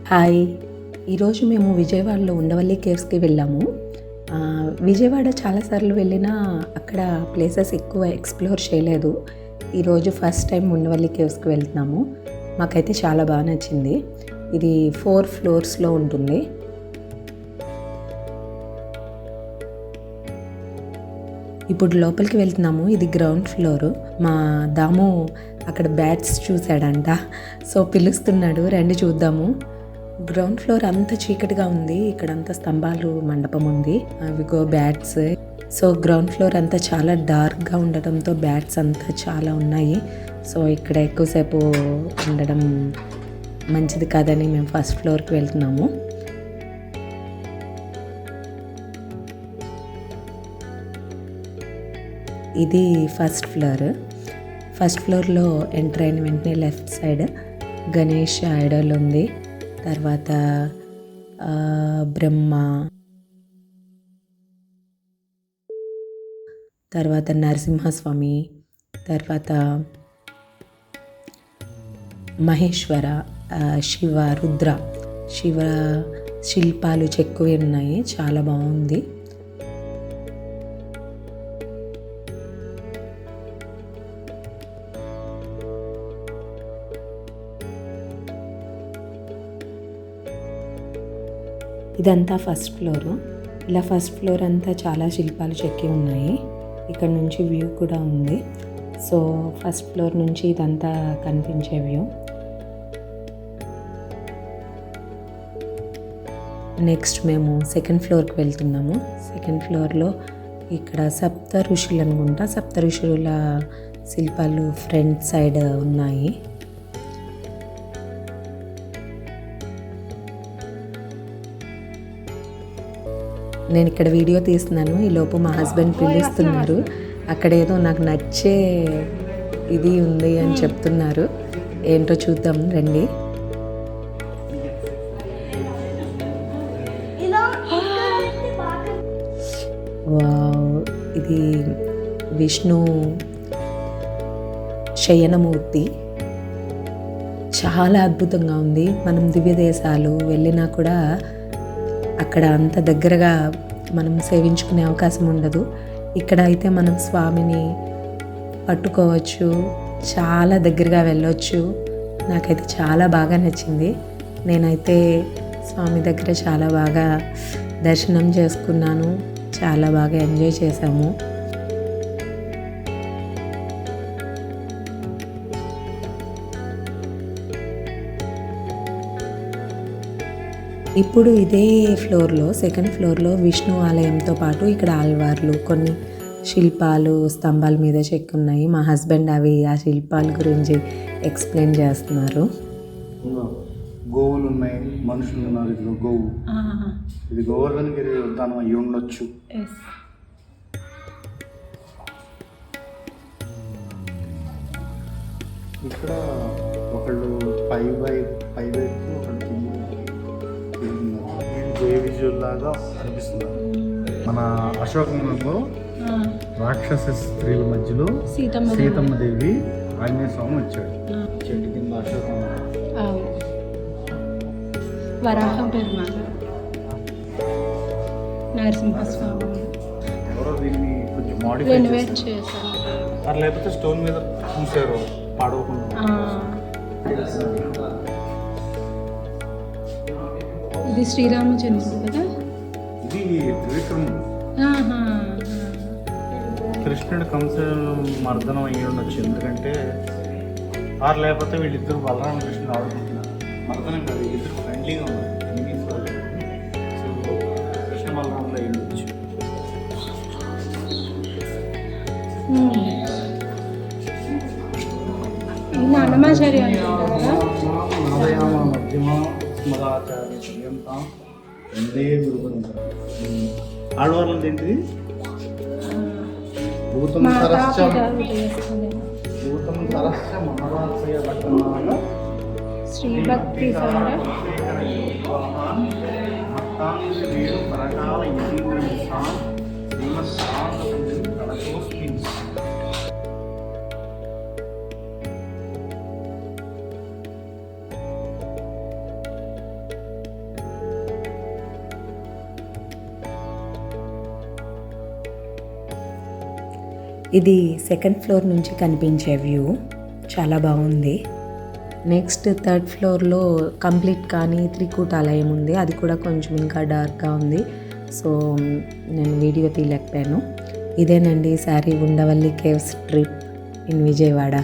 Hi. ఈరోజు మేము విజయవాడలో ఉండవల్లి కేవ్స్కి వెళ్ళాము. విజయవాడ చాలాసార్లు వెళ్ళినా అక్కడ ప్లేసెస్ ఎక్కువ ఎక్స్ప్లోర్ చేయలేదు. ఈరోజు ఫస్ట్ టైం ఉండవల్లి కేవ్స్కి వెళ్తున్నాము. మాకైతే చాలా బాగా నచ్చింది. ఇది 4 ఫ్లోర్స్లో ఉంటుంది. ఇప్పుడు లోపలికి వెళ్తున్నాము. ఇది గ్రౌండ్ ఫ్లోరు. మా దాము అక్కడ బ్యాట్స్ చూశాడంట, సో పిలుస్తున్నాడు, రండి చూద్దాము. గ్రౌండ్ ఫ్లోర్ అంతా చీకటిగా ఉంది. ఇక్కడంతా స్తంభాలు, మండపం ఉంది, అవిగో బ్యాట్స్. సో గ్రౌండ్ ఫ్లోర్ అంతా చాలా డార్క్గా ఉండడంతో బ్యాట్స్ అంతా చాలా ఉన్నాయి. సో ఇక్కడ ఎక్కువసేపు ఉండడం మంచిది కాదని మేము ఫస్ట్ ఫ్లోర్కి వెళ్తున్నాము. ఇది ఫస్ట్ ఫ్లోర్. ఫస్ట్ ఫ్లోర్లో ఎంటర్ అయిన వెంటనే లెఫ్ట్ సైడ్ గణేష్ ఐడల్ ఉంది. తర్వాత బ్రహ్మ, తర్వాత నరసింహస్వామి, తర్వాత మహేశ్వర, శివ, రుద్ర, శివ శిల్పాలు చెక్కువి ఉన్నాయి. చాలా బాగుంది. ఇదంతా ఫస్ట్ ఫ్లోరు. ఇలా ఫస్ట్ ఫ్లోర్ అంతా చాలా శిల్పాలు చెక్కి ఉన్నాయి. ఇక్కడ నుంచి వ్యూ కూడా ఉంది. సో ఫస్ట్ ఫ్లోర్ నుంచి ఇదంతా కనిపించే వ్యూ. నెక్స్ట్ మేము సెకండ్ ఫ్లోర్కి వెళ్తున్నాము. సెకండ్ ఫ్లోర్లో ఇక్కడ సప్త ఋషులు అనుకుంటా, సప్త ఋషుల శిల్పాలు ఫ్రంట్ సైడ్ ఉన్నాయి. నేను ఇక్కడ వీడియో తీస్తున్నాను, ఈలోపు మా హస్బెండ్ పిలుస్తున్నారు. అక్కడ ఏదో నాకు నచ్చే ఇది ఉంది అని చెప్తున్నారు. ఏంటో చూద్దాం రండి. వావ్, ఇది విష్ణు శయనమూర్తి. చాలా అద్భుతంగా ఉంది. మనం దివ్య దేశాలు వెళ్ళినా కూడా అక్కడ అంత దగ్గరగా మనం సేవించుకునే అవకాశం ఉండదు. ఇక్కడ అయితే మనం స్వామిని పట్టుకోవచ్చు, చాలా దగ్గరగా వెళ్ళొచ్చు. నాకైతే చాలా బాగా నచ్చింది. నేనైతే స్వామి దగ్గర చాలా బాగా దర్శనం చేసుకున్నాను. చాలా బాగా ఎంజాయ్ చేశాము. ఇప్పుడు ఇదే ఫ్లోర్లో, సెకండ్ ఫ్లోర్లో విష్ణు ఆలయంతో పాటు ఇక్కడ ఆల్వార్లు, కొన్ని శిల్పాలు స్తంభాల మీద చెక్కున్నాయి. మా హస్బెండ్ ఆ శిల్పాల గురించి ఎక్స్ప్లెయిన్ చేస్తున్నారు. గోవులు ఉన్నాయి, మనుషులు ఉన్నారు. ఇది గోవు, ఇది గోవర్ధనగిరి ఉద్యానం అయ్యి ఉండొచ్చు. ఇక్కడ ఒకళ్ళు పై వైపు ఒకళ్ళు విజువల్ లాగా అనిపిస్తున్నారు. మన అశోకంలో రాక్షస స్త్రీల మధ్యలో సీతమ్మ దేవి ఆంజనేయ స్వామి వచ్చాడు. చెట్టు కింద అశోకం, వరాహ పెరుమాళ, నరసింహస్వామి. ఎవరో దీన్ని కొంచెం మోడిఫై చేశారు, లేకపోతే స్టోన్ మీద చూసారు పాడవకుండా. ఇది శ్రీరామచంద్రుడు కదా. ఇది త్రివిక్రముడు. కృష్ణుడు కంస మర్దనం అయ్యి ఉండొచ్చు. ఎందుకంటే లేకపోతే వీళ్ళిద్దరు బలరామ కృష్ణుడు ఆడుకుంటున్నారు. మర్దనం కాదు, ఇద్దరు ఫ్రెండ్లీగా ఉన్నారు. సో కృష్ణ బలరాములు అయ్యి ఉండొచ్చు. అన్నమాచార్య నాదయామ మధ్యమ స్మరాచార్య పర్యంతం ఎందే గురుకులం. ఆడవాళ్ళది ఏంటిది? భూతం సరస్య మహారాజయ పట్టణాల శ్రీభక్తి వీరు పరకాల ఇంద్ర శ్రీమత్ కళకోస్మి. ఇది సెకండ్ ఫ్లోర్ నుంచి కనిపించే వ్యూ, చాలా బాగుంది. నెక్స్ట్ థర్డ్ ఫ్లోర్లో కంప్లీట్ కానీ త్రికూటాలయం ఉంది, అది కూడా కొంచెం ఇంకా డార్క్గా ఉంది. సో నేను వీడియో తీయలేకపోయాను. ఇదేనండి ఈసారి Undavalli caves trip in Vijayawada.